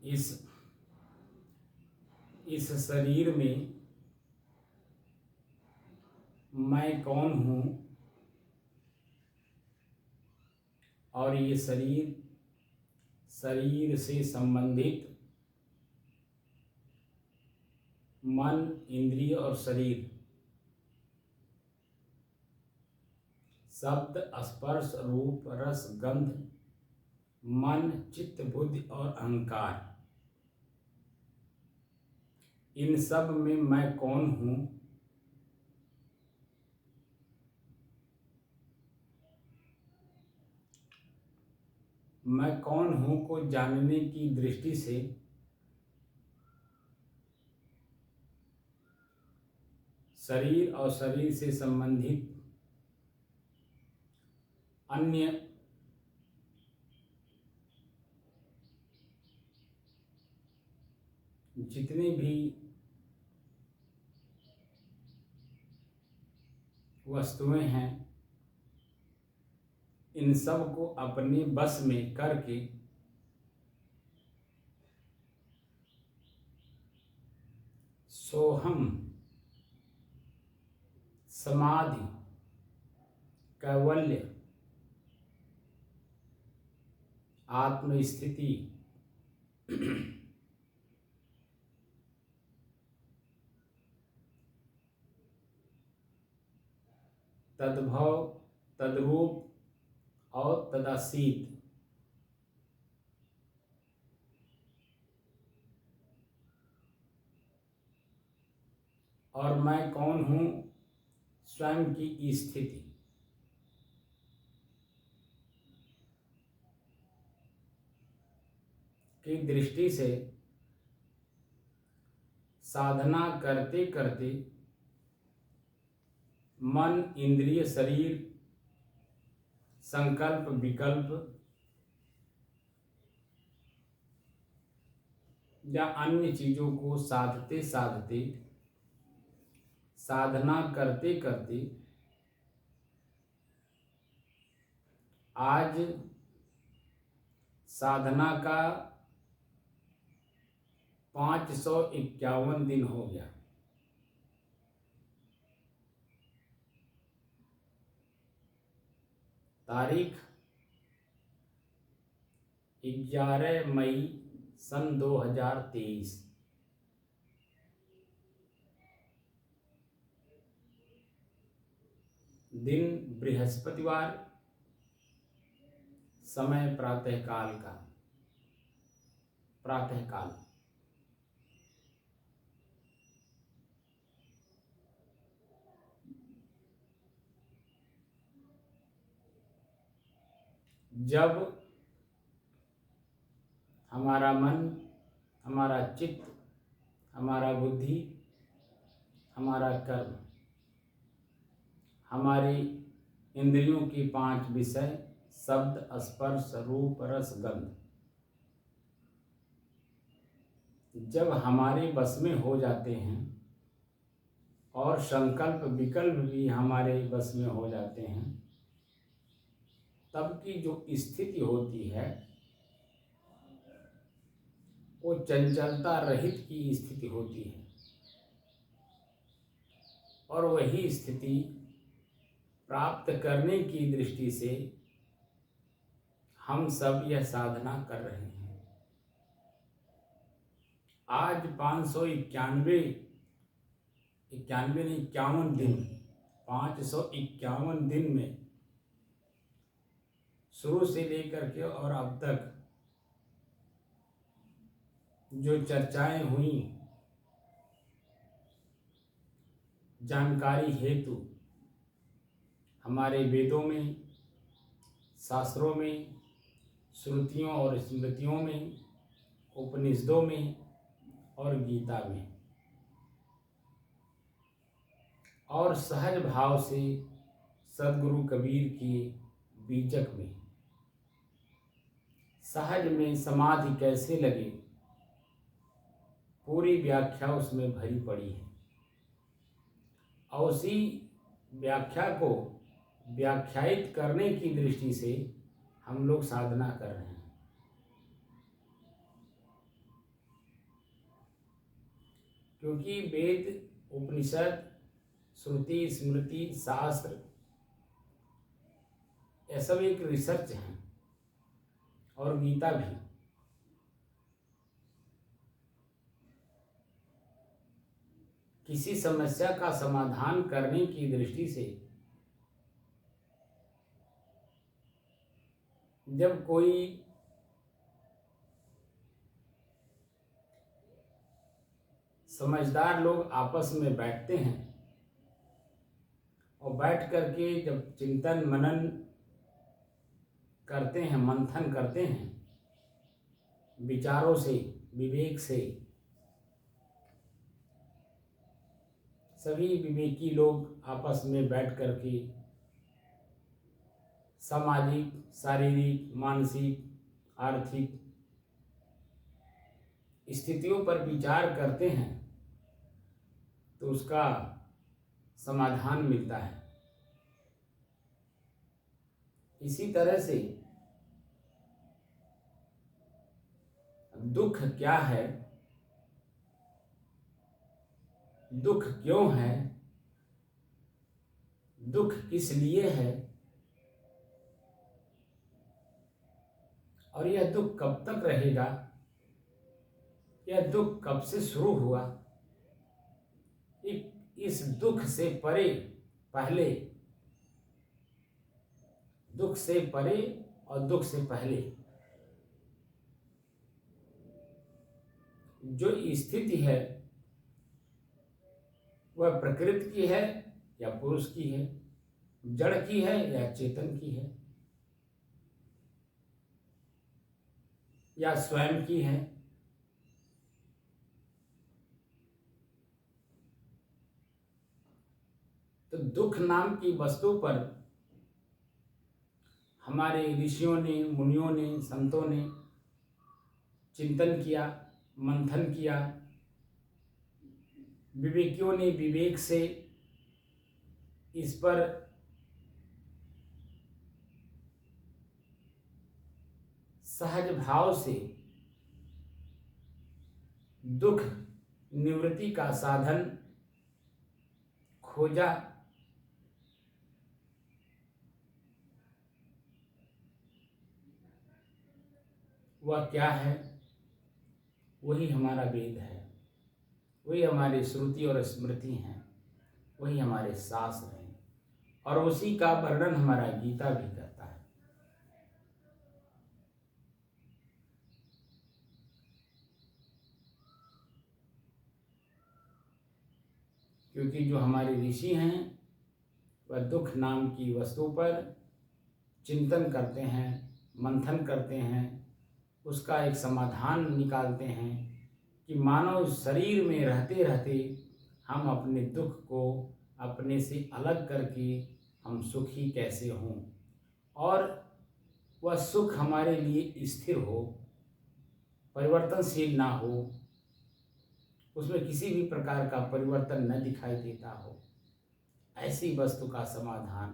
इस इस शरीर में मैं कौन हूँ और ये शरीर से संबंधित मन, इंद्रिय और शरीर, शब्द, स्पर्श, रूप, रस, गंध, मन, चित्त, बुद्धि और अहंकार, इन सब में मैं कौन हूँ मैं कौन हूँ को जानने की दृष्टि से शरीर और शरीर से संबंधित अन्य जितने भी वस्तुएं हैं, इन सब को अपने बस में करके सोहम, समाधि, कैवल्य, आत्मस्थिति, तद्भव, तद्रूप और तदासीत, और मैं कौन हूँ स्वयं की स्थिति की दृष्टि से साधना करते करते मन, इंद्रिय, शरीर, संकल्प, विकल्प या अन्य चीजों को साधते साधते, साधना करते करते आज साधना का 551 दिन हो गया। तारीख 11 मई सन 2023। दिन बृहस्पतिवार, समय प्रातःकाल। जब हमारा मन, हमारा चित्त, हमारा बुद्धि, हमारा कर्म, हमारी इंद्रियों की 5 विषय शब्द, स्पर्श, रूप, रस, गंध जब हमारे बस में हो जाते हैं और संकल्प विकल्प भी हमारे बस में हो जाते हैं, तब की जो स्थिति होती है वो चंचलता रहित की स्थिति होती है। और वही स्थिति प्राप्त करने की दृष्टि से हम सब यह साधना कर रहे हैं। आज 51 दिन, 551 दिन में शुरू से लेकर के और अब तक जो चर्चाएं हुई, जानकारी हेतु हमारे वेदों में, शास्त्रों में, श्रुतियों और स्मृतियों में, उपनिषदों में और गीता में, और सहज भाव से सद्गुरु कबीर के बीजक में, सहज में समाधि कैसे लगे, पूरी व्याख्या उसमें भरी पड़ी है। और उसी व्याख्या को व्याख्यायित करने की दृष्टि से हम लोग साधना कर रहे हैं। क्योंकि वेद, उपनिषद, श्रुति, स्मृति, शास्त्र, यह सब एक रिसर्च है, और गीता भी। किसी समस्या का समाधान करने की दृष्टि से जब कोई समझदार लोग आपस में बैठते हैं और बैठ करके जब चिंतन मनन करते हैं, मंथन करते हैं, विचारों से, विवेक से, सभी विवेकी लोग आपस में बैठ करके सामाजिक, शारीरिक, मानसिक, आर्थिक स्थितियों पर विचार करते हैं तो उसका समाधान मिलता है। इसी तरह से दुख क्या है, दुख क्यों है, दुख किस लिए है, और यह दुख कब तक रहेगा, यह दुख कब से शुरू हुआ, इस दुख से परे, पहले, दुख से परे और दुख से पहले जो स्थिति है वह प्रकृति की है या पुरुष की है, जड़ की है या चेतन की है, या स्वयं की है। तो दुख नाम की वस्तु पर हमारे ऋषियों ने, मुनियों ने, संतों ने चिंतन किया, मंथन किया, विवेकियों ने विवेक से इस पर सहज भाव से दुख निवृत्ति का साधन खोजा। वह क्या है? वही हमारा वेद है, वही हमारी श्रुति और स्मृति हैं, वही हमारे शास्त्र हैं, और उसी का वर्णन हमारा गीता भी करता है। क्योंकि जो हमारे ऋषि हैं वह दुख नाम की वस्तु पर चिंतन करते हैं, मंथन करते हैं, उसका एक समाधान निकालते हैं कि मानव शरीर में रहते रहते हम अपने दुख को अपने से अलग करके हम सुखी कैसे हों, और वह सुख हमारे लिए स्थिर हो, परिवर्तनशील ना हो, उसमें किसी भी प्रकार का परिवर्तन न दिखाई देता हो, ऐसी वस्तु का समाधान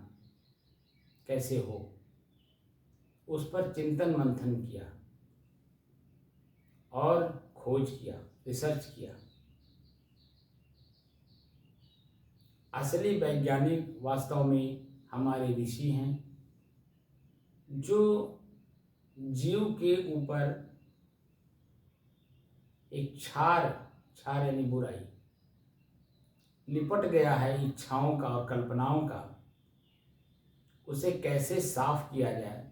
कैसे हो, उस पर चिंतन मंथन किया और खोज किया, रिसर्च किया। असली वैज्ञानिक वास्तव में हमारे ऋषि हैं, जो जीव के ऊपर एक छार यानी बुराई लिपट गया है, इच्छाओं का और कल्पनाओं का, उसे कैसे साफ किया जाए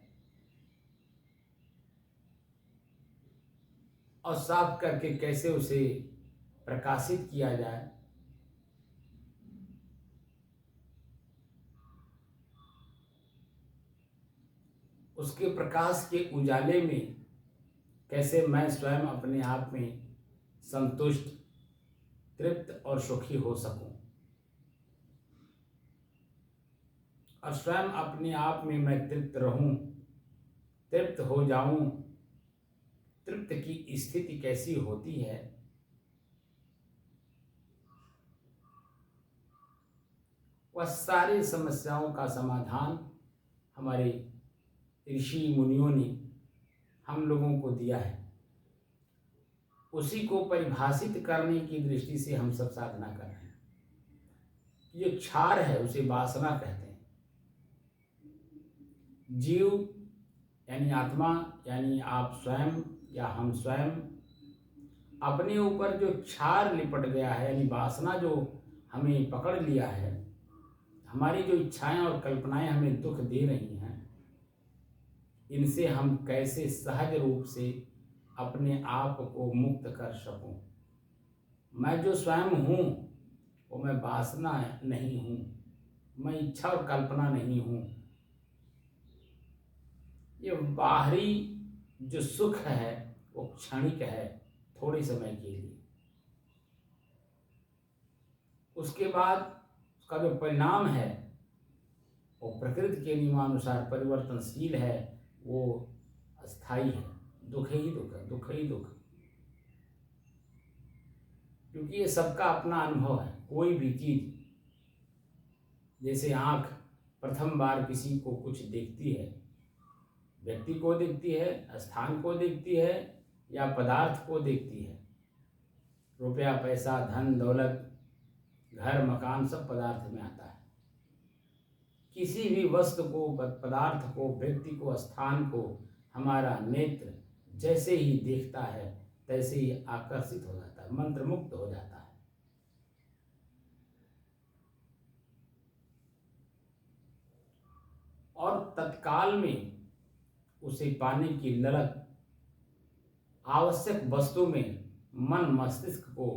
और साफ करके कैसे उसे प्रकाशित किया जाए, उसके प्रकाश के उजाले में कैसे मैं स्वयं अपने आप में संतुष्ट, तृप्त और सुखी हो सकूं, और स्वयं अपने आप में मैं तृप्त रहूं, तृप्त हो जाऊं। तृप्त की स्थिति कैसी होती है, वह सारी समस्याओं का समाधान हमारे ऋषि मुनियों ने हम लोगों को दिया है। उसी को परिभाषित करने की दृष्टि से हम सब साधना कर रहे हैं। ये क्षार है, उसे वासना कहते हैं। जीव यानी आत्मा, यानी आप स्वयं या हम स्वयं, अपने ऊपर जो क्षार लिपट गया है, यानी वासना जो हमें पकड़ लिया है, हमारी जो इच्छाएं और कल्पनाएं हमें दुख दे रही हैं, इनसे हम कैसे सहज रूप से अपने आप को मुक्त कर सकूं। मैं जो स्वयं हूं वो मैं वासना नहीं हूं, मैं इच्छा और कल्पना नहीं हूं। ये बाहरी जो सुख है वो क्षणिक है, थोड़े समय के लिए। उसके बाद उसका जो परिणाम है वो प्रकृति के नियमानुसार परिवर्तनशील है, वो अस्थाई है। दुख ही दुख है, दुख ही दुख। क्योंकि ये सबका अपना अनुभव है। कोई भी चीज, जैसे आंख प्रथम बार किसी को कुछ देखती है, व्यक्ति को देखती है, स्थान को देखती है या पदार्थ को देखती है। रुपया, पैसा, धन दौलत, घर मकान सब पदार्थ में आता है। किसी भी वस्तु को, पदार्थ को, व्यक्ति को, स्थान को हमारा नेत्र जैसे ही देखता है तैसे ही आकर्षित हो जाता है, मंत्रमुग्ध हो जाता है। और तत्काल में उसे पाने की ललक आवश्यक वस्तु में मन मस्तिष्क को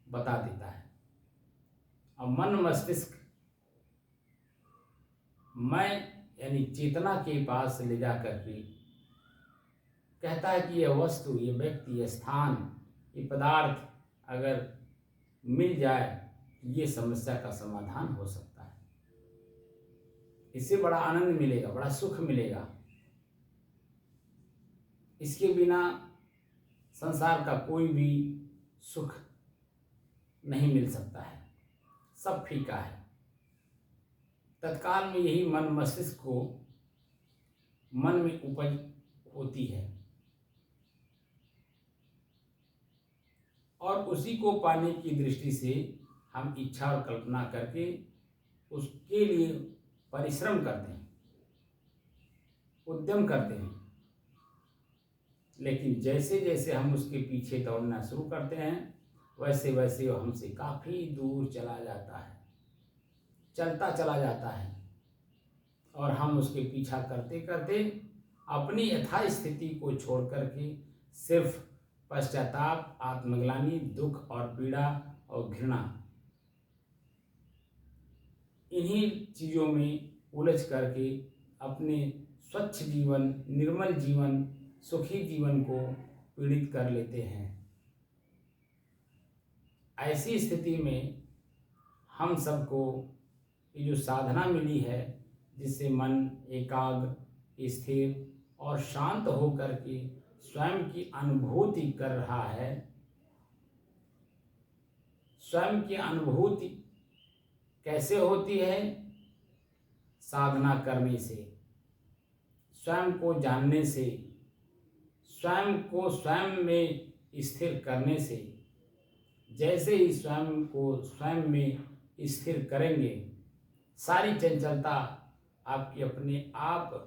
बता देता है। और मन मस्तिष्क मैं यानी चेतना के पास ले जा करके कहता है कि यह वस्तु, ये व्यक्ति, ये स्थान, ये पदार्थ अगर मिल जाए ये समस्या का समाधान हो सकता है। इससे बड़ा आनंद मिलेगा, बड़ा सुख मिलेगा। इसके बिना संसार का कोई भी सुख नहीं मिल सकता है, सब फीका है। तत्काल में यही मन मस्तिष्क को मन में उपज होती है और उसी को पाने की दृष्टि से हम इच्छा और कल्पना करके उसके लिए परिश्रम करते हैं, उद्यम करते हैं। लेकिन जैसे जैसे हम उसके पीछे दौड़ना शुरू करते हैं वैसे वैसे वो हमसे काफ़ी दूर चला जाता है, चलता चला जाता है और हम उसके पीछा करते करते अपनी यथास्थिति को छोड़ करके सिर्फ पश्चाताप, आत्मग्लानि, दुख और पीड़ा और घृणा, इन्हीं चीज़ों में उलझ करके अपने स्वच्छ जीवन, निर्मल जीवन, सुखी जीवन को पीड़ित कर लेते हैं। ऐसी स्थिति में हम सबको ये जो साधना मिली है, जिससे मन एकाग्र, स्थिर और शांत होकर के स्वयं की अनुभूति कर रहा है, स्वयं की अनुभूति कैसे होती है? साधना करने से, स्वयं को जानने से, स्वयं को स्वयं में स्थिर करने से। जैसे ही स्वयं को स्वयं में स्थिर करेंगे, सारी चंचलता आपकी अपने आप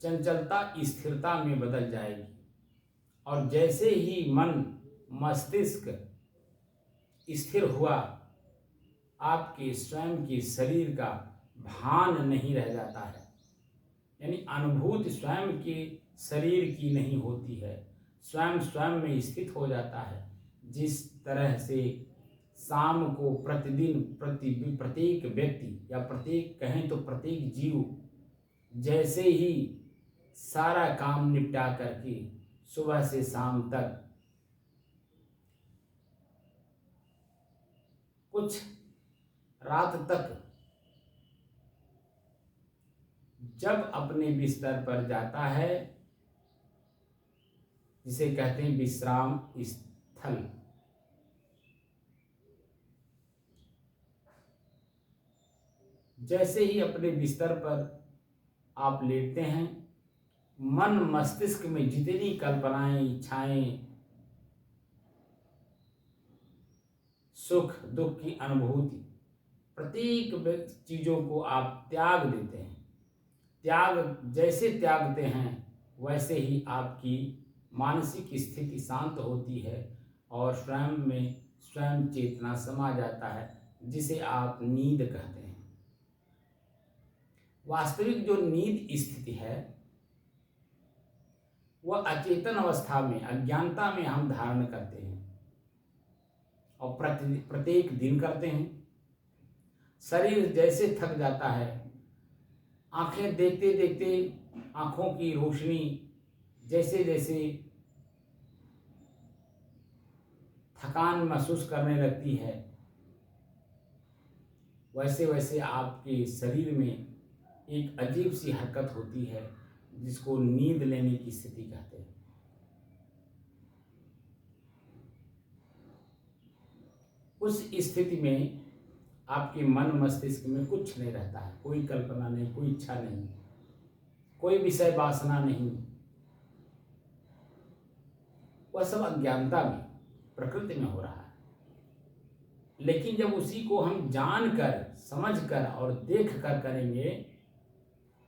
चंचलता स्थिरता में बदल जाएगी। और जैसे ही मन मस्तिष्क स्थिर हुआ, आपके स्वयं के शरीर का भान नहीं रह जाता है, यानी अनुभूति स्वयं के शरीर की नहीं होती है, स्वयं स्वयं में स्थित हो जाता है। जिस तरह से शाम को प्रतिदिन प्रत्येक व्यक्ति या प्रत्येक कहें तो प्रत्येक जीव जैसे ही सारा काम निपटा करके सुबह से शाम तक कुछ रात तक जब अपने बिस्तर पर जाता है, जिसे कहते हैं विश्राम स्थल, जैसे ही अपने बिस्तर पर आप लेटते हैं, मन मस्तिष्क में जितनी कल्पनाएं, इच्छाएं सुख दुख की अनुभूति, प्रत्येक चीज़ों को आप त्याग देते हैं। त्याग जैसे त्यागते हैं वैसे ही आपकी मानसिक स्थिति शांत होती है और स्वयं में स्वयं चेतना समा जाता है, जिसे आप नींद कहते हैं। वास्तविक जो नींद स्थिति है वह अचेतन अवस्था में, अज्ञानता में हम धारण करते हैं और प्रत्येक दिन करते हैं। शरीर जैसे थक जाता है, आंखें देखते देखते आंखों की रोशनी जैसे जैसे थकान महसूस करने लगती है, वैसे वैसे आपके शरीर में एक अजीब सी हरकत होती है जिसको नींद लेने की स्थिति कहते हैं। उस स्थिति में आपके मन मस्तिष्क में कुछ नहीं रहता है, कोई कल्पना नहीं, कोई इच्छा नहीं, कोई विषय वासना नहीं। वह सब अज्ञानता में, प्रकृति में हो रहा है। लेकिन जब उसी को हम जानकर, समझकर और देखकर करेंगे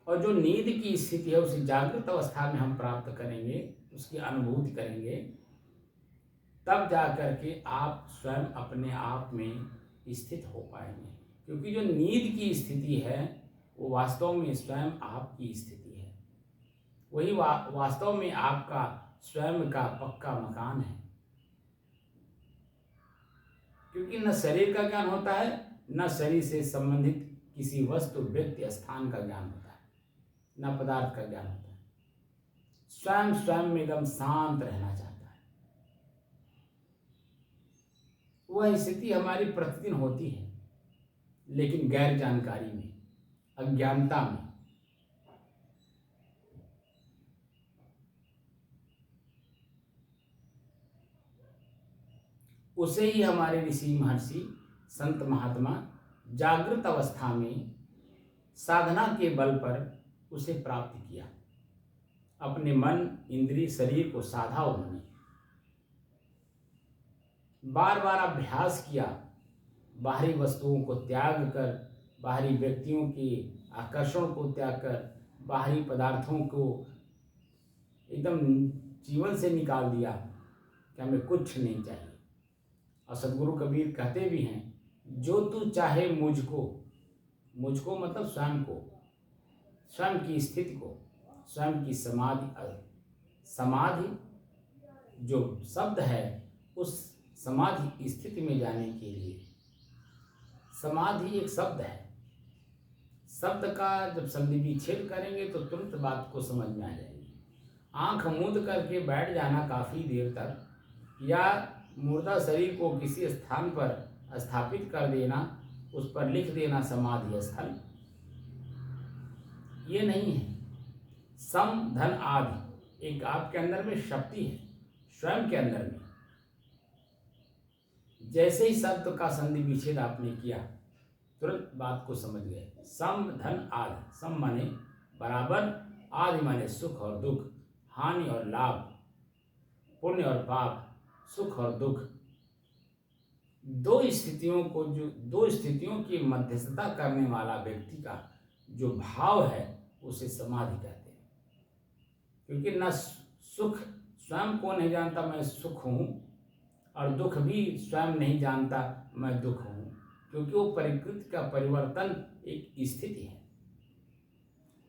और जो नींद की स्थिति है उसे जागृत अवस्था में हम प्राप्त करेंगे, उसकी अनुभूति करेंगे, तब जाकर के आप स्वयं अपने आप में स्थित हो पाएंगे। क्योंकि जो नींद की स्थिति है वो वास्तव में स्वयं आपकी स्थिति है। वही वास्तव में आपका स्वयं का पक्का मकान है। क्योंकि न शरीर का ज्ञान होता है, न शरीर से संबंधित किसी वस्तु, व्यक्ति, स्थान का ज्ञान होता है, न पदार्थ का ज्ञान होता है। स्वयं स्वयं में एकदम शांत रहना चाहता है। वह स्थिति हमारी प्रतिदिन होती है, लेकिन गैर जानकारी में, अज्ञानता में। उसे ही हमारे ऋषि महर्षि संत महात्मा जागृत अवस्था में साधना के बल पर उसे प्राप्त किया। अपने मन, इंद्रिय, शरीर को साधा उन्होंने, बार बार अभ्यास किया, बाहरी वस्तुओं को त्याग कर, बाहरी व्यक्तियों के आकर्षण को त्याग कर, बाहरी पदार्थों को एकदम जीवन से निकाल दिया कि हमें कुछ नहीं चाहिए। और सदगुरु कबीर कहते भी हैं, जो तू चाहे मुझको, मुझको मतलब स्वयं को, स्वयं की स्थिति को, स्वयं की समाधि, समाधि जो शब्द है, उस समाधि स्थिति में जाने के लिए, समाधि एक शब्द है। शब्द का जब संधि विच्छेद करेंगे तो तुरंत बात को समझ में आ जाएगी। आंख मूंद करके बैठ जाना काफ़ी देर तक, या मुर्दा शरीर को किसी स्थान पर स्थापित कर देना, उस पर लिख देना समाधि स्थल, ये नहीं है। सम धन आदि एक आपके अंदर में शक्ति है, स्वयं के अंदर में। जैसे ही शब्द का संधि विच्छेद आपने किया, तुरंत बात को समझ गए। सम धन आदि, सम माने बराबर, आदि माने सुख और दुख, हानि और लाभ, पुण्य और पाप, सुख और दुख। दो स्थितियों की मध्यस्थता करने वाला व्यक्ति का जो भाव है उसे समाधि कहते हैं। क्योंकि न सुख स्वयं को नहीं जानता मैं सुख हूँ, और दुख भी स्वयं नहीं जानता मैं दुख हूँ। क्योंकि वो प्रकृति का परिवर्तन एक स्थिति है,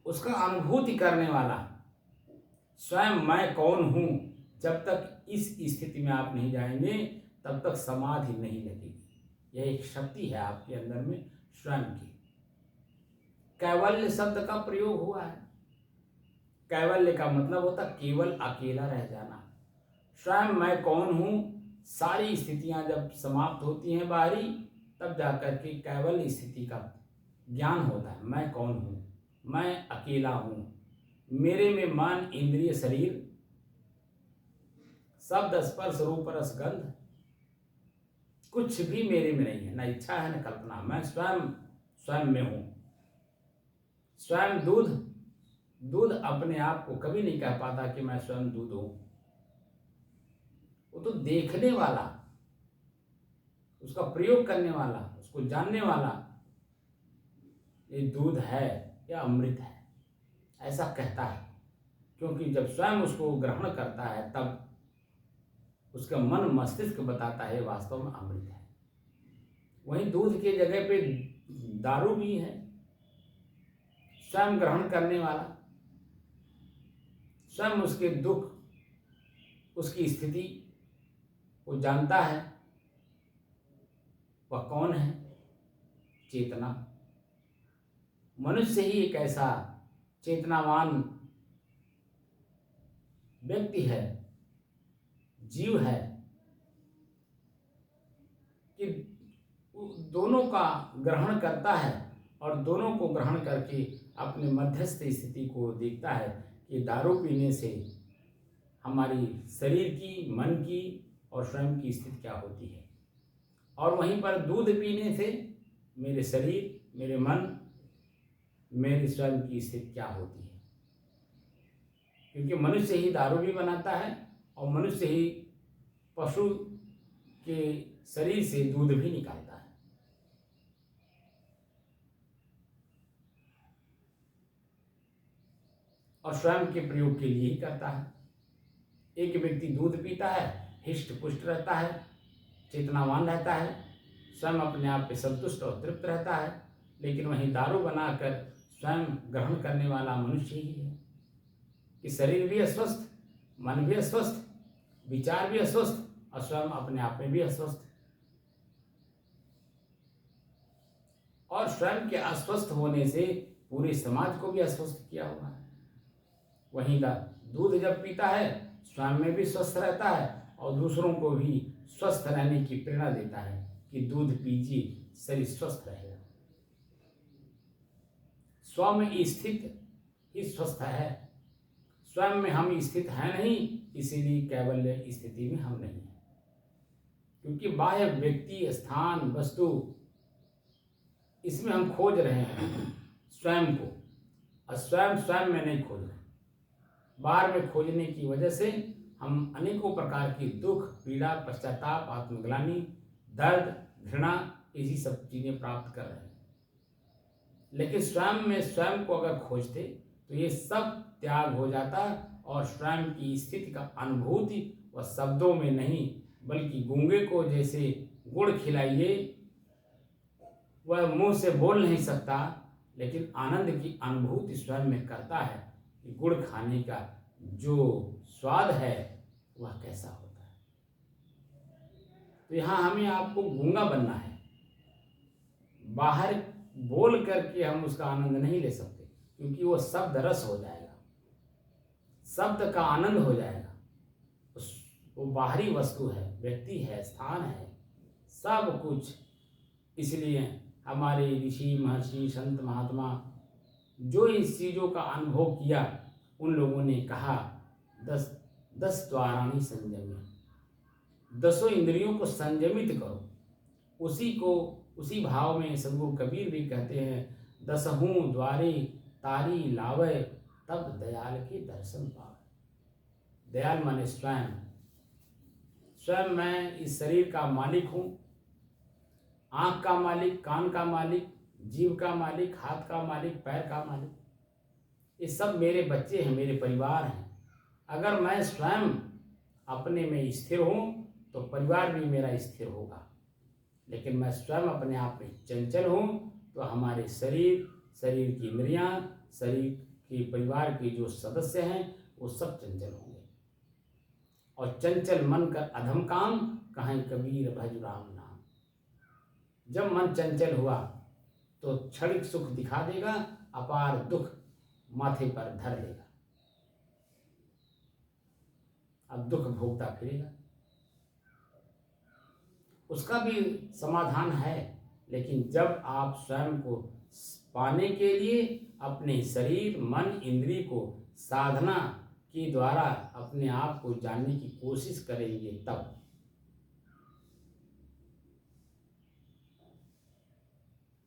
उसका अनुभूति करने वाला स्वयं मैं कौन हूँ, जब तक इस स्थिति में आप नहीं जाएंगे तब तक समाधि नहीं लगेगी। यह एक शक्ति है आपके अंदर में स्वयं की। कैवल्य शब्द का प्रयोग हुआ है। कैवल्य का मतलब होता केवल अकेला रह जाना। स्वयं मैं कौन हूँ, सारी स्थितियां जब समाप्त होती हैं बाहरी, तब जाकर के कैवल्य स्थिति का ज्ञान होता है। मैं कौन हूँ, मैं अकेला हूँ, मेरे में मन, इंद्रिय, शरीर, शब्द, स्पर्श, रूप, रस, गंध, कुछ भी मेरे में नहीं है, न इच्छा है न कल्पना। मैं स्वयं में हूँ। स्वयं दूध अपने आप को कभी नहीं कह पाता कि मैं स्वयं दूध हूँ। वो तो देखने वाला, उसका प्रयोग करने वाला, उसको जानने वाला ये दूध है या अमृत है, ऐसा कहता है। क्योंकि जब स्वयं उसको ग्रहण करता है तब उसका मन मस्तिष्क बताता है वास्तव में अमृत है। वहीं दूध के जगह पे दारू भी है। स्वयं ग्रहण करने वाला, स्वयं उसके दुख, उसकी स्थिति वो जानता है। वह कौन है? चेतना। मनुष्य ही एक ऐसा चेतनावान व्यक्ति है, जीव है कि दोनों का ग्रहण करता है और दोनों को ग्रहण करके अपने मध्यस्थ स्थिति को देखता है कि दारू पीने से हमारी शरीर की, मन की और स्वयं की स्थिति क्या होती है, और वहीं पर दूध पीने से मेरे शरीर, मेरे मन, मेरे स्वयं की स्थिति क्या होती है। क्योंकि मनुष्य ही दारू भी बनाता है और मनुष्य ही पशु के शरीर से दूध भी निकालता है। और स्वयं के प्रयोग के लिए ही करता है। एक व्यक्ति दूध पीता है, हिष्ट पुष्ट रहता है, चेतनावान रहता है, स्वयं अपने आप पे संतुष्ट और तृप्त रहता है। लेकिन वहीं दारू बनाकर स्वयं ग्रहण करने वाला मनुष्य ही है कि शरीर भी अस्वस्थ, मन भी अस्वस्थ, विचार भी अस्वस्थ और स्वयं अपने आप में भी अस्वस्थ। और स्वयं के अस्वस्थ होने से पूरे समाज को भी अस्वस्थ किया हुआ है। वहीं दूध जब पीता है स्वयं में भी स्वस्थ रहता है और दूसरों को भी स्वस्थ रहने की प्रेरणा देता है कि दूध पीजिए, शरीर स्वस्थ रहेगा। स्वयं में स्थित ही स्वस्थ है। स्वयं में हम स्थित हैं नहीं, इसीलिए कैवल्य स्थिति में हम नहीं हैं। क्योंकि बाह्य व्यक्ति, स्थान, वस्तु, इसमें हम खोज रहे हैं स्वयं को, और स्वयं में नहीं खोज रहे। बाहर में खोजने की वजह से हम अनेकों प्रकार की दुख, पीड़ा, पश्चाताप, आत्मग्लानि, दर्द, घृणा, इसी सब चीजें प्राप्त कर रहे हैं। लेकिन स्वयं में स्वयं को अगर खोजते तो ये सब त्याग हो जाता और स्वयं की स्थिति का अनुभूति वह शब्दों में नहीं, बल्कि गूंगे को जैसे गुड़ खिलाइए, वह मुंह से बोल नहीं सकता, लेकिन आनंद की अनुभूति स्वयं में करता है कि गुड़ खाने का जो स्वाद है वह कैसा होता है। तो यहाँ हमें आपको गूंगा बनना है। बाहर बोल करके हम उसका आनंद नहीं ले सकते, क्योंकि वो शब्द रस हो जाएगा, शब्द का आनंद हो जाएगा। वो बाहरी वस्तु है, व्यक्ति है, स्थान है, सब कुछ। इसलिए हमारे ऋषि, महर्षि, संत, महात्मा जो इस चीज़ों का अनुभव किया, उन लोगों ने कहा 10 द्वाराणि संयमी, 10 इंद्रियों को संयमित करो। उसी भाव में सद्गुरु कबीर भी कहते हैं, 10 द्वारे तारी लावे, तब दयाल के दर्शन पावे। दयाल माने स्वयं मैं इस शरीर का मालिक हूँ, आँख का मालिक, कान का मालिक, जीव का मालिक, हाथ का मालिक, पैर का मालिक। ये सब मेरे बच्चे हैं, मेरे परिवार हैं। अगर मैं स्वयं अपने में स्थिर हूँ तो परिवार भी मेरा स्थिर होगा। लेकिन मैं स्वयं अपने आप में चंचल हूँ तो हमारे शरीर की इंद्रियाँ, शरीर के परिवार के जो सदस्य हैं वो सब चंचल होंगे। और चंचल मन कर अधम काम, कहीं कबीर भज राम नाम। जब मन चंचल हुआ तो क्षणिक सुख दिखा देगा, अपार दुख माथे पर धर लेगा। अब दुख भोगता फिरेगा। उसका भी समाधान है, लेकिन जब आप स्वयं को पाने के लिए अपने शरीर, मन, इंद्रिय को साधना के द्वारा अपने आप को जानने की कोशिश करेंगे तब।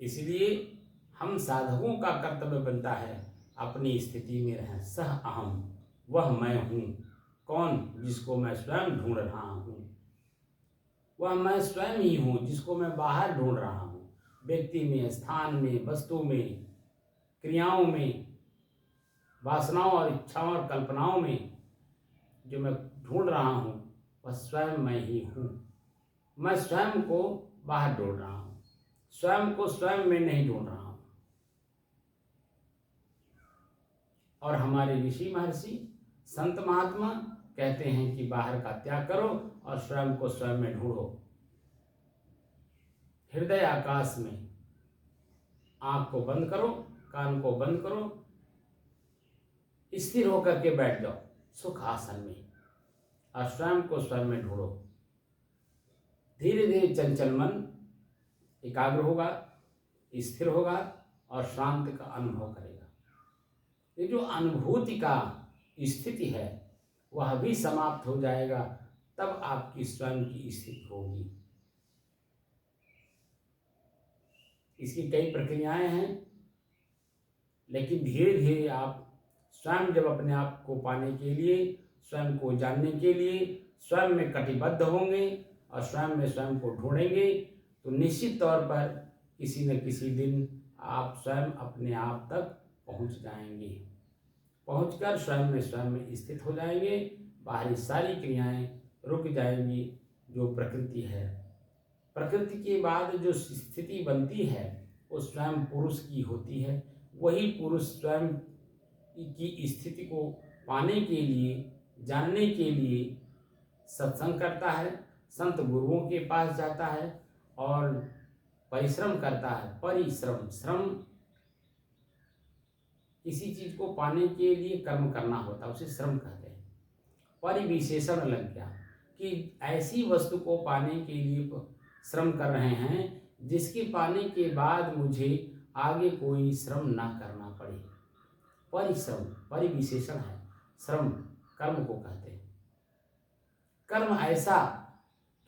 इसलिए हम साधकों का कर्तव्य बनता है अपनी स्थिति में रहें। सह अहम, वह मैं हूँ। कौन? जिसको मैं स्वयं ढूंढ रहा हूँ। वह मैं स्वयं ही हूँ जिसको मैं बाहर ढूंढ रहा हूँ। व्यक्ति में, स्थान में, वस्तु में, क्रियाओं में, वासनाओं और इच्छाओं और कल्पनाओं में जो मैं ढूंढ रहा हूँ वह स्वयं मैं ही हूँ। मैं स्वयं को बाहर ढूंढ रहा हूँ, स्वयं को स्वयं में नहीं ढूंढ रहा हूँ। और हमारे ऋषि महर्षि संत महात्मा कहते हैं कि बाहर का त्याग करो और स्वयं को स्वयं में ढूंढो। हृदय आकाश में आंख को बंद करो, कान को बंद करो, स्थिर होकर के बैठ जाओ सुख आसन में और स्वयं को स्वयं में ढूंढो। धीरे धीरे चंचल मन एकाग्र होगा, स्थिर होगा और शांति का अनुभव करेगा। ये जो अनुभूति का स्थिति है वह भी समाप्त हो जाएगा, तब आपकी स्वयं की स्थिति होगी। इसकी कई प्रक्रियाएं हैं, लेकिन धीरे धीरे आप स्वयं जब अपने आप को पाने के लिए, स्वयं को जानने के लिए स्वयं में कटिबद्ध होंगे और स्वयं में स्वयं को ढूंढेंगे तो निश्चित तौर पर किसी न किसी दिन आप स्वयं अपने आप तक पहुंच जाएंगे। पहुंचकर स्वयं में स्थित हो जाएंगे। बाहरी सारी क्रियाएं रुक जाएंगी। जो प्रकृति है, प्रकृति के बाद जो स्थिति बनती है वो स्वयं पुरुष की होती है। वही पुरुष स्वयं की स्थिति को पाने के लिए, जानने के लिए सत्संग करता है, संत गुरुओं के पास जाता है और परिश्रम करता है। परिश्रम, श्रम किसी चीज को पाने के लिए कर्म करना होता है, उसे श्रम कहते हैं। परिविशेषण लग गया कि ऐसी वस्तु को पाने के लिए श्रम कर रहे हैं जिसके पाने के बाद मुझे आगे कोई श्रम ना करना पड़े। परिश्रम परिविशेषण है, श्रम कर्म को कहते हैं। कर्म ऐसा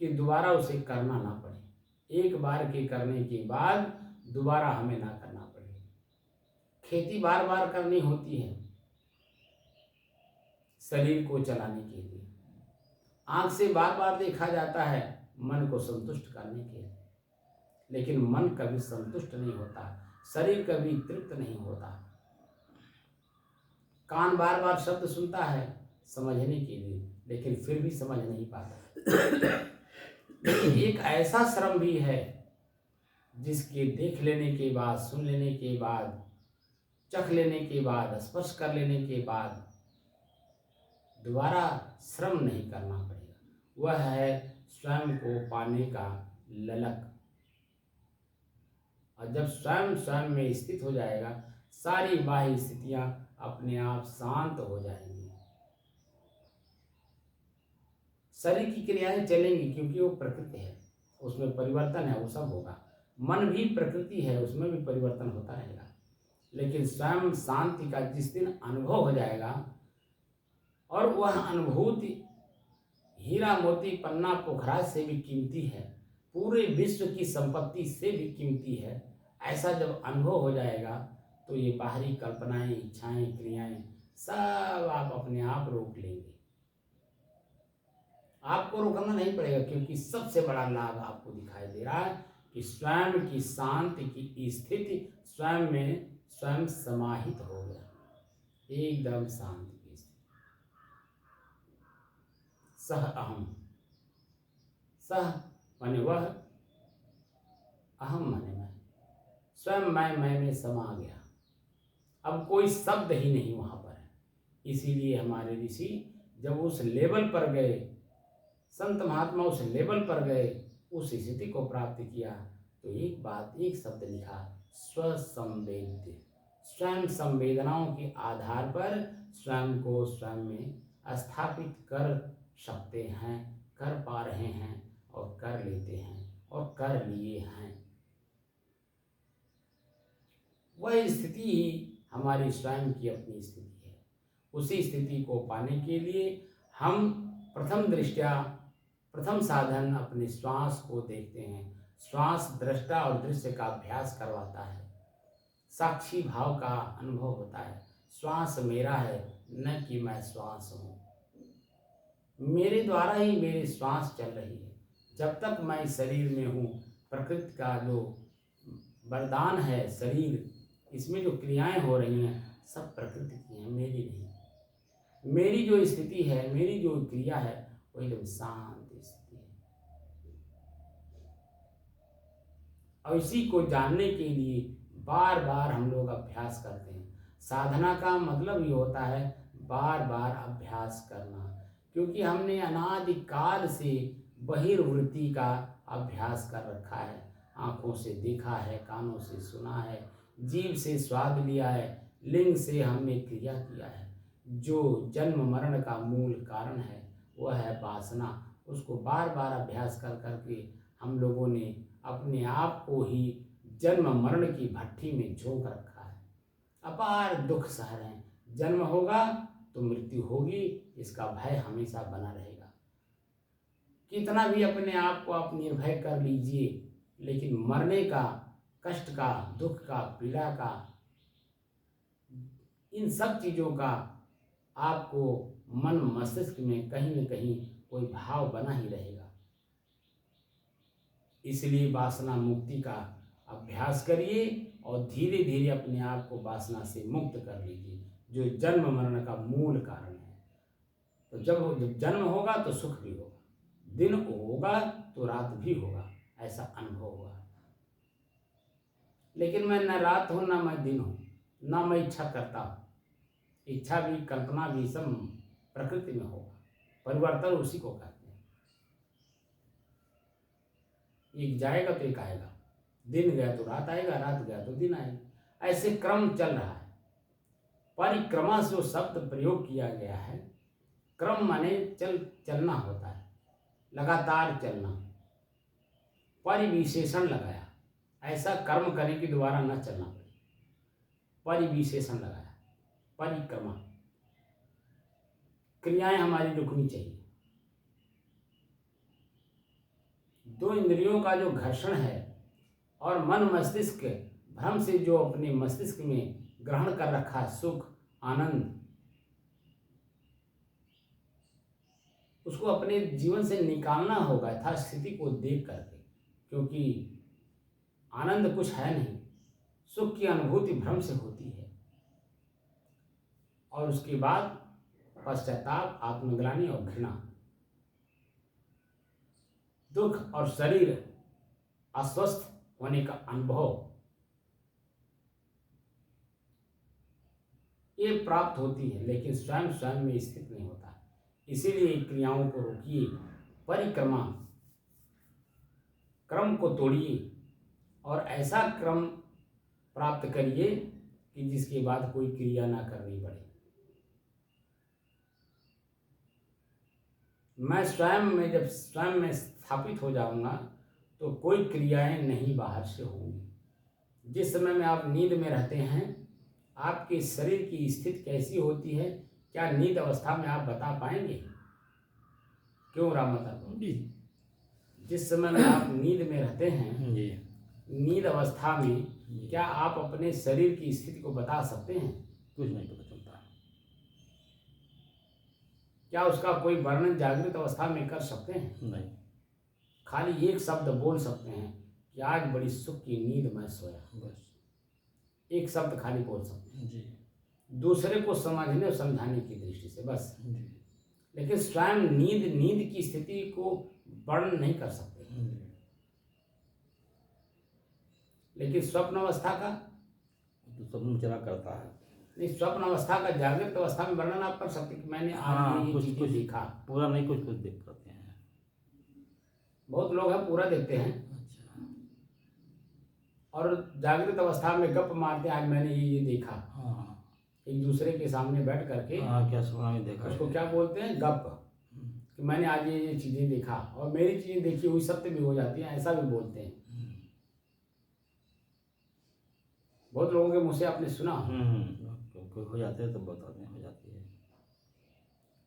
कि दोबारा उसे करना ना पड़े, एक बार के करने के बाद दोबारा हमें ना करना पड़े। खेती बार बार करनी होती है शरीर को चलाने के लिए, आंख से बार बार देखा जाता है मन को संतुष्ट करने के लिए, लेकिन मन कभी संतुष्ट नहीं होता, शरीर कभी तृप्त नहीं होता। कान बार बार शब्द सुनता है समझने के लिए, लेकिन फिर भी समझ नहीं पाता। लेकिन एक ऐसा श्रम भी है जिसके देख लेने के बाद, सुन लेने के बाद, चख लेने के बाद, स्पर्श कर लेने के बाद दोबारा श्रम नहीं करना पड़ेगा। वह है स्वयं को पाने का ललक। और जब स्वयं स्वयं में स्थित हो जाएगा, सारी बाह्य स्थितियां अपने आप शांत हो जाएंगी। शरीर की क्रियाएं चलेंगी क्योंकि वो प्रकृति है, उसमें परिवर्तन है, वो सब होगा। मन भी प्रकृति है, उसमें भी परिवर्तन होता रहेगा। लेकिन स्वयं शांति का जिस दिन अनुभव हो जाएगा, और वह अनुभूति हीरा मोती पन्ना पोखराज से भी कीमती है, पूरे विश्व की संपत्ति से भी कीमती है, ऐसा जब अनुभव हो जाएगा तो ये बाहरी कल्पनाएं, इच्छाएं, क्रियाएं सब आप अपने आप रोक लेंगे। आपको रोकना नहीं पड़ेगा, क्योंकि सबसे बड़ा लाभ आपको दिखाई दे रहा है कि स्वयं की शांति की स्थिति स्वयं में स्वयं समाहित हो गया, एकदम शांति की स्थिति। सह अहम, सह माने वह, अहम माने मैं, स्वयं मैं में समा गया। अब कोई शब्द ही नहीं वहां पर है। इसीलिए हमारे ऋषि जब उस लेवल पर गए, संत महात्मा उस लेवल पर गए, उस स्थिति को प्राप्त किया, तो एक बात, एक शब्द लिखा, स्वसंवेद्य। स्वयं संवेदनाओं के आधार पर स्वयं को स्वयं में स्थापित कर सकते हैं, कर पा रहे हैं और कर लेते हैं और कर लिए हैं। वह स्थिति ही हमारी स्वयं की अपनी स्थिति है। उसी स्थिति को पाने के लिए हम प्रथम साधन अपने श्वास को देखते हैं। श्वास दृष्टा और दृश्य का अभ्यास करवाता है, साक्षी भाव का अनुभव होता है। श्वास मेरा है, न कि मैं श्वास हूँ। मेरे द्वारा ही मेरी श्वास चल रही है। जब तक मैं इस शरीर में हूँ, प्रकृति का जो वरदान है शरीर, इसमें जो क्रियाएं हो रही हैं सब प्रकृति की हैं, मेरी नहीं। मेरी जो स्थिति है, मेरी जो क्रिया है वो एकदम शांत स्थिति है। और इसी को जानने के लिए बार बार हम लोग अभ्यास करते हैं। साधना का मतलब ये होता है बार बार अभ्यास करना, क्योंकि हमने अनादिकाल से बहिर्वृत्ति का अभ्यास कर रखा है। आँखों से देखा है, कानों से सुना है, जीभ से स्वाद लिया है, लिंग से हमने क्रिया किया है। जो जन्म मरण का मूल कारण है वह है वासना। उसको बार बार अभ्यास कर करके हम लोगों ने अपने आप को ही जन्म मरण की भट्ठी में झोंक रखा है। अपार दुख सह रहे हैं। जन्म होगा तो मृत्यु होगी, इसका भय हमेशा बना रहेगा। कितना भी अपने आप को आप निर्भय कर लीजिए, लेकिन मरने का, कष्ट का, दुख का, पीड़ा का, इन सब चीज़ों का आपको मन मस्तिष्क में कहीं न कहीं कोई भाव बना ही रहेगा। इसलिए वासना मुक्ति का अभ्यास करिए और धीरे धीरे अपने आप को वासना से मुक्त कर लीजिए, जो जन्म मरण का मूल कारण है। तो जब जन्म होगा तो सुख भी होगा, दिन होगा तो रात भी होगा, ऐसा अनुभव होगा। लेकिन मैं न रात हूँ न मैं दिन हूँ, न मैं इच्छा करता हूँ। इच्छा भी, कल्पना भी सब प्रकृति में होगा। परिवर्तन उसी को कहते हैं। एक जाएगा तो एक आएगा, दिन गया तो रात आएगा, रात गया तो दिन आएगा, ऐसे क्रम चल रहा है। परिक्रमा से जो शब्द प्रयोग किया गया है, क्रम माने चलना होता है, लगातार चलना। परिविशेषण लगाया, ऐसा कर्म करने की दोबारा न चलना पड़े, परिविशेषण लगाया। परिक्रमा, क्रियाएं हमारी रुकनी चाहिए। दो इंद्रियों का जो घर्षण है और मन मस्तिष्क भ्रम से जो अपने मस्तिष्क में ग्रहण कर रखा सुख आनंद, उसको अपने जीवन से निकालना होगा यथास्थिति को देख करके, क्योंकि आनंद कुछ है नहीं। सुख की अनुभूति भ्रम से होती है और उसके बाद पश्चाताप, आत्मग्लानि और घृणा। दुख और शरीर अस्वस्थ होने का अनुभव ये प्राप्त होती है, लेकिन स्वयं स्वयं में स्थित नहीं होता। इसीलिए क्रियाओं को रोकिए, परिक्रमा क्रम को तोड़िए और ऐसा क्रम प्राप्त करिए कि जिसके बाद कोई क्रिया ना करनी पड़े। मैं जब स्वयं में स्थापित हो जाऊंगा तो कोई क्रियाएं नहीं बाहर से होंगी। जिस समय में आप नींद में रहते हैं, आपके शरीर की स्थिति कैसी होती है, क्या नींद अवस्था में आप बता पाएंगे? क्यों रामता जी? जिस समय में आप नींद में रहते हैं जी, नींद अवस्था में क्या आप अपने शरीर की स्थिति को बता सकते हैं? कुछ नहीं पता चलता। क्या उसका कोई वर्णन जागृत अवस्था में कर सकते हैं? नहीं। खाली एक शब्द बोल सकते हैं कि आज बड़ी सुख की नींद में सोया, बस एक शब्द खाली बोल सकते हैं जी, दूसरे को समझने और समझाने की दृष्टि से, बस जी। लेकिन स्वयं नींद की स्थिति को वर्णन नहीं कर सकते। लेकिन स्वप्न अवस्था का तो स्वप्न चला करता है। नहीं, स्वप्न अवस्था का जागृत अवस्था में वर्णन आप कर सकते कि मैंने आज ये चीजें देखा। पूरा नहीं, कुछ देख पाते हैं। बहुत लोग हैं पूरा देखते हैं। अच्छा। और जागृत अवस्था में गप मारते हैं, आज मैंने ये देखा। हाँ। एक दूसरे के सामने बैठ करके क्या सुना में देखा, उसको क्या बोलते हैं? गप। कि मैंने आज ये चीजें देखा और मेरी चीजें देखी हुई सत्य भी हो जाती है, ऐसा भी बोलते हैं। बहुत लोगों के मुँह से आपने सुना हो जाते हैं तो बताते हैं, हो जाती है।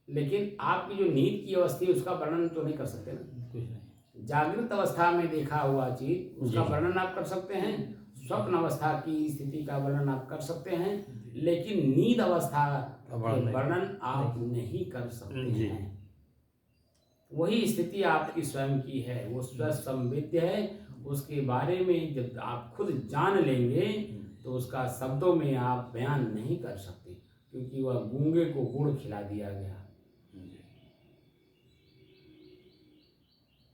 लेकिन आपकी जो नींद की अवस्था है उसका वर्णन तो नहीं कर सकते ना। कुछ नहीं। जागृत अवस्था में देखा हुआ चीज उसका वर्णन आप कर सकते हैं, स्वप्न अवस्था की स्थिति का वर्णन आप कर सकते हैं, लेकिन नींद अवस्था का वर्णन आप नहीं कर सकते हैं। वही स्थिति आपकी स्वयं की है, वो स्वसंवेद्य है। उसके बारे में जब आप खुद जान लेंगे तो उसका शब्दों में आप बयान नहीं कर सकते, क्योंकि वह गूंगे को गुड़ खिला दिया गया।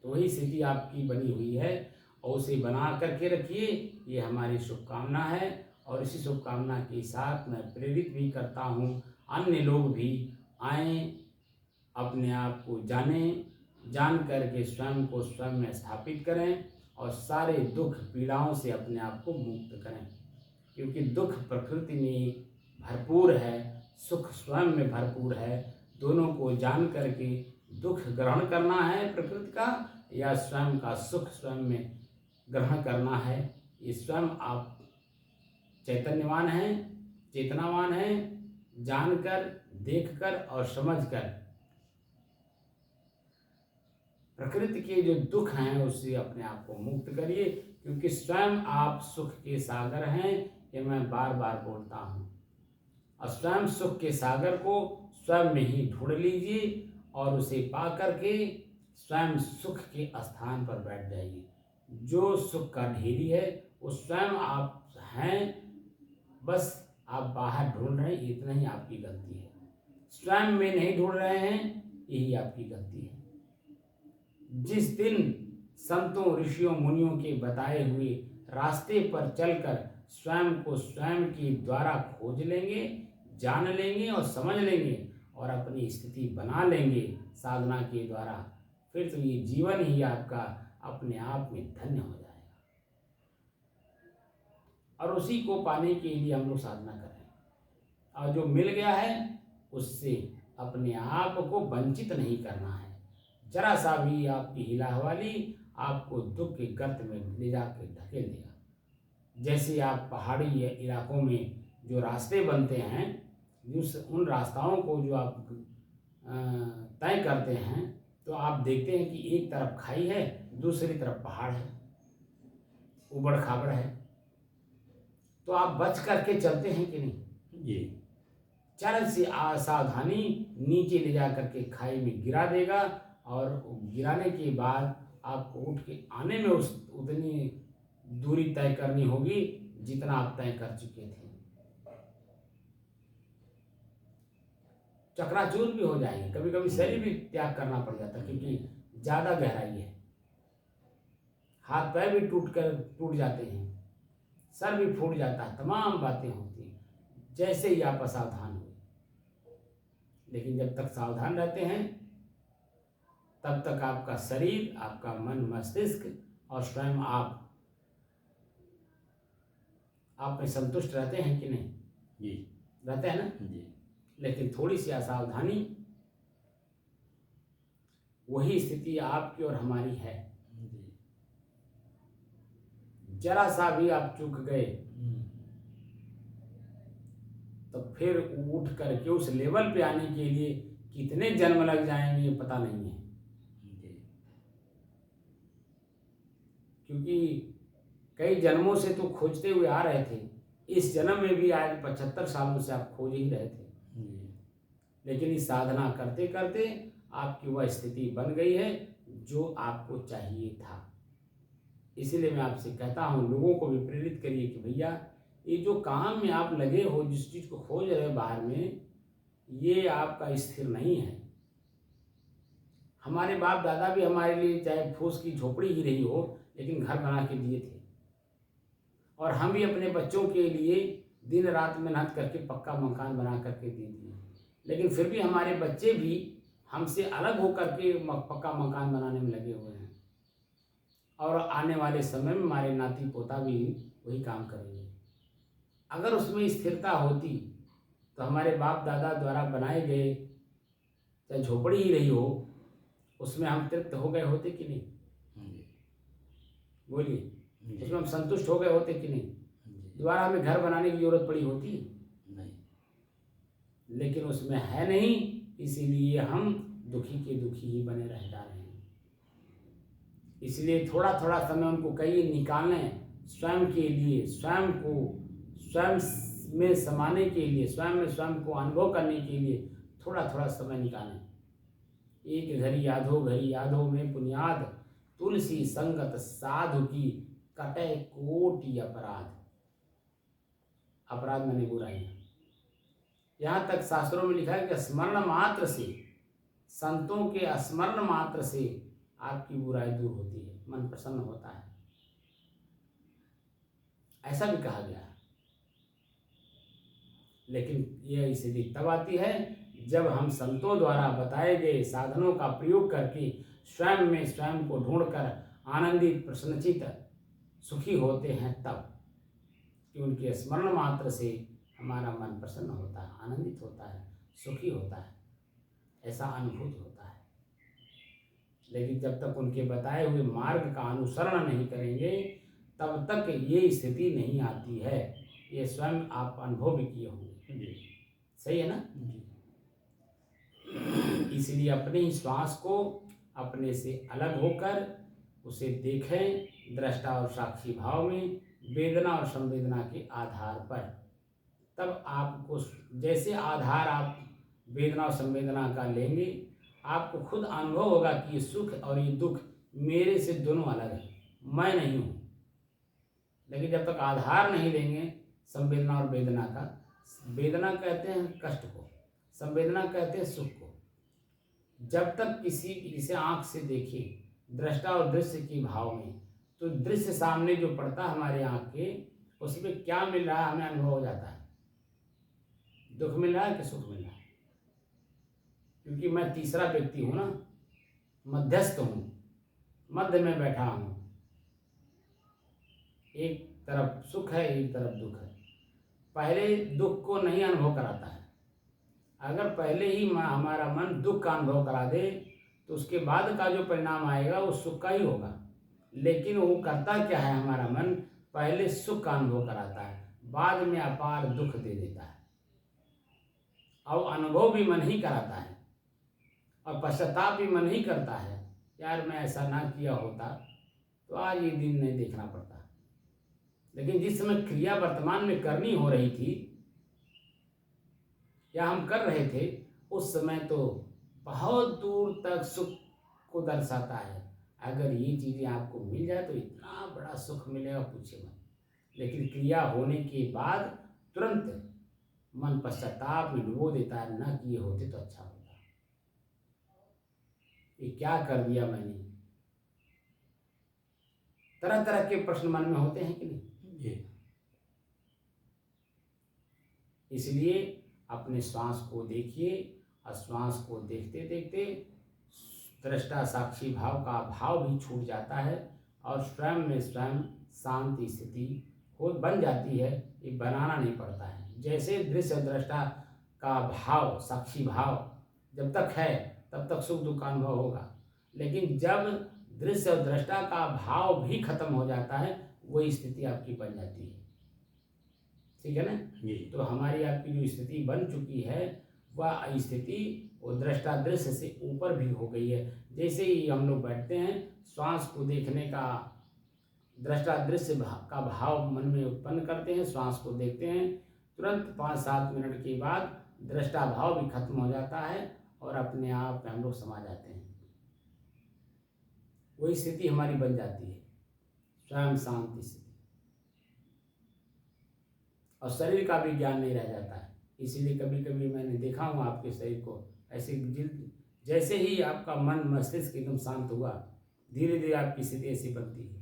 तो वही स्थिति आपकी बनी हुई है और उसे बना करके रखिए। ये हमारी शुभकामना है और इसी शुभकामना के साथ मैं प्रेरित भी करता हूँ अन्य लोग भी आएँ, अपने आप को जानें, जान करके स्वयं को स्वयं में स्थापित करें और सारे दुख पीड़ाओं से अपने आप को मुक्त करें, क्योंकि दुख प्रकृति में भरपूर है, सुख स्वयं में भरपूर है। दोनों को जान करके दुख ग्रहण करना है प्रकृति का, या स्वयं का सुख स्वयं में ग्रहण करना है। ये स्वयं आप चैतन्यवान हैं, चेतनावान हैं। जानकर, देखकर और समझकर प्रकृति के जो दुख हैं उससे अपने आप को मुक्त करिए, क्योंकि स्वयं आप सुख के सागर हैं। ये मैं बार बार बोलता हूँ। और स्वयं सुख के सागर को स्वयं में ही ढूंढ लीजिए और उसे पा करके स्वयं सुख के स्थान पर बैठ जाइए। जो सुख का ढेरी है वो स्वयं आप हैं, बस आप बाहर ढूंढ रहे हैं, इतना ही आपकी गलती है। स्वयं में नहीं ढूंढ रहे हैं, यही आपकी गलती है। जिस दिन संतों, ऋषियों, मुनियों के बताए हुए रास्ते पर चलकर स्वयं को स्वयं के द्वारा खोज लेंगे, जान लेंगे और समझ लेंगे और अपनी स्थिति बना लेंगे साधना के द्वारा, फिर तो ये जीवन ही आपका अपने आप में धन्य हो जाएगा। और उसी को पाने के लिए हम लोग साधना करें, और जो मिल गया है उससे अपने आप को वंचित नहीं करना है। जरा सा भी आपकी हिला हवाली आपको दुख के गर्त में ले जाकर ढकेल देगा। जैसे आप पहाड़ी इलाकों में जो रास्ते बनते हैं, उन रास्ताओं को जो आप तय करते हैं, तो आप देखते हैं कि एक तरफ खाई है, दूसरी तरफ पहाड़ है, उबड़ खाबड़ है। तो आप बच करके चलते हैं कि नहीं? जी। चरण से सावधानी नीचे ले जा करके खाई में गिरा देगा, और गिराने के बाद आपको उठ के आने में उतनी दूरी तय करनी होगी जितना आप तय कर चुके थे। चकराचूर भी हो जाएंगे, कभी कभी शरीर भी त्याग करना पड़ जाता है, क्योंकि ज़्यादा गहराई है। हाथ पैर भी टूट जाते हैं, सर भी फूट जाता है, तमाम बातें होती हैं जैसे ही आप असावधान हुए। लेकिन जब तक सावधान रहते हैं तब तक आपका शरीर, आपका मन, मस्तिष्क और स्वयं आप में संतुष्ट रहते हैं कि नहीं? जी। रहते हैं ना? जी। लेकिन थोड़ी सी असावधानी, वही स्थिति आपकी और हमारी है। जरा सा भी आप चूक गए तो फिर उठ करके उस लेवल पे आने के लिए कितने जन्म लग जाएंगे ये पता नहीं है। क्योंकि कई जन्मों से तो खोजते हुए आ रहे थे, इस जन्म में भी आज 75 सालों से आप खोज ही रहे थे। लेकिन इस साधना करते करते आपकी वह स्थिति बन गई है जो आपको चाहिए था। इसीलिए मैं आपसे कहता हूँ, लोगों को भी प्रेरित करिए कि भैया ये जो काम में आप लगे हो, जिस चीज़ को खोज रहे बाहर में, ये आपका स्थिर नहीं है। हमारे बाप दादा भी हमारे लिए चाहे फूस की झोपड़ी ही रही हो, लेकिन घर बना के दिए थे, और हम भी अपने बच्चों के लिए दिन रात मेहनत करके पक्का मकान बना करके दे दिए। लेकिन फिर भी हमारे बच्चे भी हमसे अलग होकर के पक्का मकान बनाने में लगे हुए हैं, और आने वाले समय में हमारे नाती पोता भी वही काम करेंगे। अगर उसमें स्थिरता होती तो हमारे बाप दादा द्वारा बनाए गए चाहे झोपड़ी ही रही हो, उसमें हम तृप्त हो गए होते कि नहीं? बोलिए, उसमें हम संतुष्ट हो गए होते कि नहीं? दोबारा हमें घर बनाने की जरूरत पड़ी होती? नहीं। लेकिन उसमें है नहीं, इसीलिए हम दुखी के दुखी ही बने रह जा रहे हैं। इसलिए थोड़ा थोड़ा समय उनको कहिए निकालने, स्वयं के लिए, स्वयं को स्वयं में समाने के लिए, स्वयं में स्वयं को अनुभव करने के लिए थोड़ा थोड़ा समय निकालें। एक घरी यादो में पुनियाद, तुलसी संगत साधु की कटे कोटि अपराध। अपराध मैंने बुराइयां। यहाँ तक शास्त्रों में लिखा है कि स्मरण मात्र से, संतों के स्मरण मात्र से आपकी बुराई दूर होती है, मन प्रसन्न होता है, ऐसा भी कहा गया है। लेकिन यह स्थिति तब आती है जब हम संतों द्वारा बताए गए साधनों का प्रयोग करके स्वयं में स्वयं को ढूंढकर आनंदित प्रसन्नचित सुखी होते हैं, तब कि उनके स्मरण मात्र से हमारा मन प्रसन्न होता है, आनंदित होता है, सुखी होता है, ऐसा अनुभूत होता है। लेकिन जब तक उनके बताए हुए मार्ग का अनुसरण नहीं करेंगे तब तक ये स्थिति नहीं आती है। ये स्वयं आप अनुभव भी किए होंगे। सही है ना? इसलिए अपने ही श्वास को अपने से अलग होकर उसे देखें, दृष्टा और साक्षी भाव में, वेदना और संवेदना के आधार पर। तब आपको जैसे आधार आप वेदना और संवेदना का लेंगे, आपको खुद अनुभव होगा कि ये सुख और ये दुख मेरे से दोनों अलग हैं, मैं नहीं हूँ। लेकिन जब तक आधार नहीं लेंगे संवेदना और वेदना का, वेदना कहते हैं कष्ट को, संवेदना कहते हैं सुख को। जब तक किसी जिसे आँख से देखे दृष्टा और दृश्य के भाव में, तो दृश्य सामने जो पड़ता है हमारे आँख के, उसमें क्या मिल रहा है हमें अनुभव हो जाता है। दुख मिल रहा है कि सुख मिल रहा है? क्योंकि मैं तीसरा व्यक्ति हूँ ना, मध्यस्थ हूँ, मध्य में बैठा हूँ। एक तरफ सुख है, एक तरफ दुख है। पहले दुख को नहीं अनुभव कराता है। अगर पहले ही हमारा मन दुख का अनुभव करा दे तो उसके बाद का जो परिणाम आएगा वो सुख का ही होगा। लेकिन वो करता क्या है, हमारा मन पहले सुख का अनुभव कराता है, बाद में अपार दुख दे देता है, और अनुभव भी मन ही कराता है, और पश्चाताप भी मन ही करता है, यार मैं ऐसा ना किया होता तो आज ये दिन नहीं देखना पड़ता। लेकिन जिस समय क्रिया वर्तमान में करनी हो रही थी या हम कर रहे थे, उस समय तो बहुत दूर तक सुख को दर्शाता है। अगर ये चीज़ें आपको मिल जाए तो इतना बड़ा सुख मिलेगा, पूछे मत। लेकिन क्रिया होने के बाद तुरंत मन पश्चाताप में डुबो देता है, ना किए होते तो अच्छा होता, ये क्या कर दिया मैंने। तरह तरह के प्रश्न मन में होते हैं कि नहीं? इसलिए अपने श्वास को देखिए, और श्वास को देखते देखते दृष्टा साक्षी भाव का भाव भी छूट जाता है, और स्वयं में स्वयं शांति स्थिति हो बन जाती है। ये बनाना नहीं पड़ता है। जैसे दृश्य दृष्टा का भाव, साक्षी भाव जब तक है तब तक सुख दुख का अनुभव होगा, लेकिन जब दृश्य और दृष्टा का भाव भी खत्म हो जाता है, वही स्थिति आपकी बन जाती है। ठीक है ना? तो हमारी आपकी जो स्थिति बन चुकी है वह स्थिति वो दृष्टा दृश्य से ऊपर भी हो गई है। जैसे ही हम लोग बैठते हैं, श्वास को देखने का दृष्टा दृश्य का भाव मन में उत्पन्न करते हैं, श्वास को देखते हैं, तुरंत 5-7 मिनट के बाद दृष्टा भाव भी खत्म हो जाता है और अपने आप हम लोग समा जाते हैं। वही स्थिति हमारी बन जाती है, स्वयं शांति स्थिति, और शरीर का भी ज्ञान नहीं रह जाता है। इसीलिए कभी कभी मैंने देखा हूँ आपके शरीर को ऐसे जैसे ही आपका मन मस्तिष्क एकदम शांत हुआ, धीरे धीरे आपकी स्थिति ऐसी बनती है।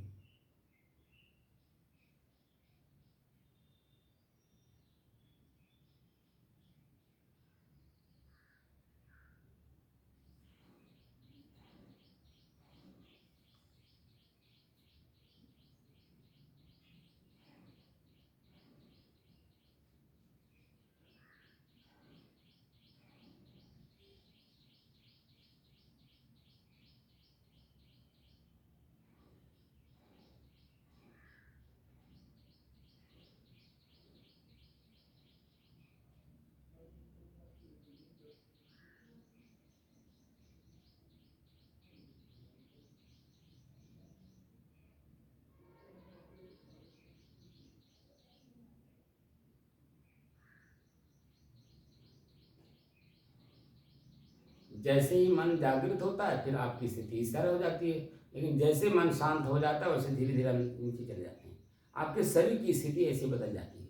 जैसे ही मन जागृत होता है फिर आपकी स्थिति स्थिर हो जाती है, लेकिन जैसे मन शांत हो जाता है वैसे धीरे धीरे नीचे चले जाते हैं। आपके शरीर की स्थिति ऐसे बदल जाती है।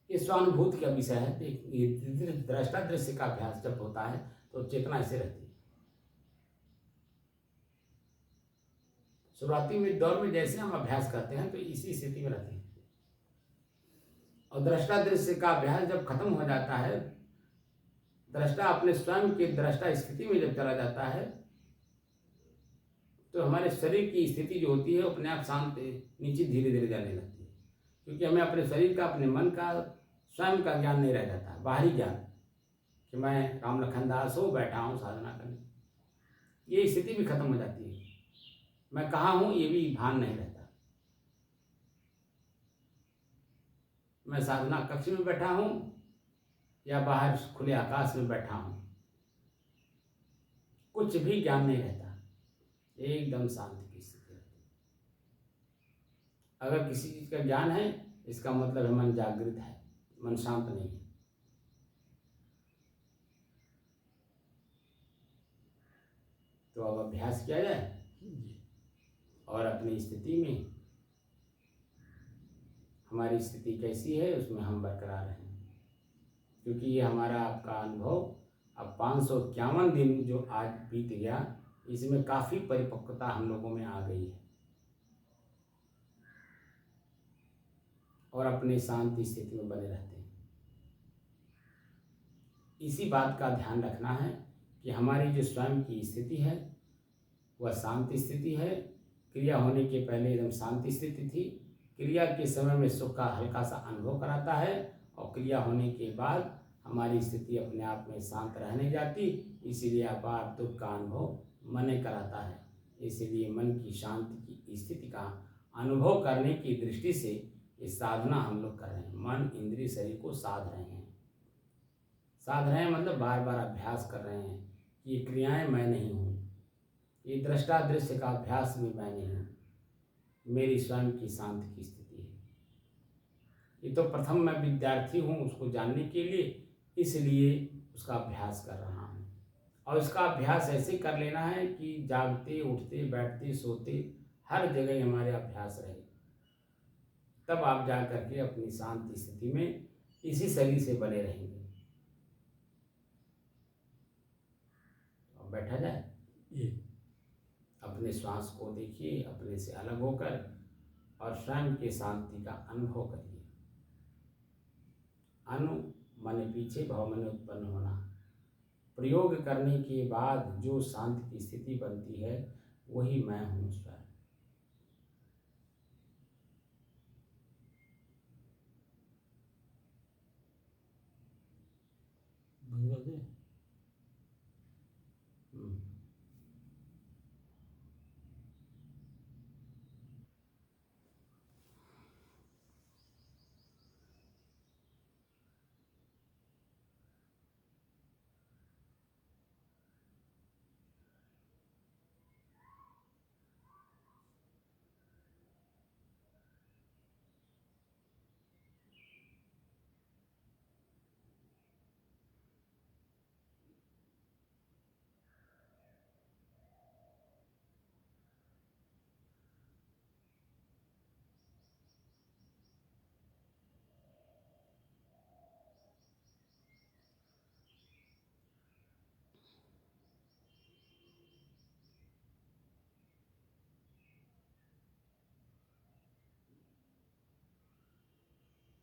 ये स्वानुभूति का विषय है। ये दृष्टा दृश्य का अभ्यास जब होता है तो चेतना ऐसे रहती है। शुरुआती में दौर में जैसे हम अभ्यास करते हैं तो इसी स्थिति में रहते हैं, और दृष्टा दृश्य का अभ्यास जब खत्म हो जाता है, दृष्टा अपने स्वयं के दृष्टा स्थिति में जब चला जाता है तो हमारे शरीर की स्थिति जो होती है अपने आप शांत नीचे धीरे धीरे जाने लगती है, क्योंकि हमें अपने शरीर का, अपने मन का, स्वयं का ज्ञान नहीं रह जाता, बाहरी ज्ञान कि मैं राम लखन दास हूँ, बैठा हूँ साधना करने, ये स्थिति भी खत्म हो जाती है। मैं कहाँ हूँ ये भी भान नहीं रहता। मैं साधना कक्ष में बैठा हूँ या बाहर खुले आकाश में बैठा हूँ, कुछ भी ज्ञान नहीं रहता, एकदम शांति की स्थिति रहती है। अगर किसी चीज का ज्ञान है इसका मतलब है मन जागृत है, मन शांत नहीं है। तो अब अभ्यास किया जाए और अपनी स्थिति में, हमारी स्थिति कैसी है उसमें हम बरकरार रहें, क्योंकि ये हमारा आपका अनुभव अब 551 दिन जो आज बीत गया, इसमें काफ़ी परिपक्वता हम लोगों में आ गई है और अपने शांति स्थिति में बने रहते हैं। इसी बात का ध्यान रखना है कि हमारी जो स्वयं की स्थिति है वह शांति स्थिति है। क्रिया होने के पहले एकदम शांति स्थिति थी, क्रिया के समय में सुख का हल्का सा अनुभव कराता है, और क्रिया होने के बाद हमारी स्थिति अपने आप में शांत रहने जाती, इसीलिए अपार दुख का अनुभव मन कराता है। इसीलिए मन की शांति की स्थिति का अनुभव करने की दृष्टि से ये साधना हम लोग कर रहे हैं। मन इंद्रिय शरीर को साध रहे हैं। साध रहे हैं मतलब बार बार अभ्यास कर रहे हैं कि ये क्रियाएं मैं नहीं हूँ, ये दृष्टा दृश्य का अभ्यास भी मैं नहीं हूँ, मेरी स्वयं की शांति की स्थिति है। ये तो प्रथम मैं विद्यार्थी हूँ उसको जानने के लिए, इसलिए उसका अभ्यास कर रहा हूँ। और इसका अभ्यास ऐसे कर लेना है कि जागते उठते बैठते सोते हर जगह हमारे अभ्यास रहे, तब आप जा करके अपनी शांति स्थिति में इसी शरीर से बने रहेंगे। अब बैठा जाए, अपने श्वास को देखिए अपने से अलग होकर और स्वयं के शांति का अनुभव करिए। अनु माने पीछे, भव माने उत्पन्न होना। प्रयोग करने के बाद जो शांति की स्थिति बनती है वही मैं हूँ स्वयं। बंद कर दे।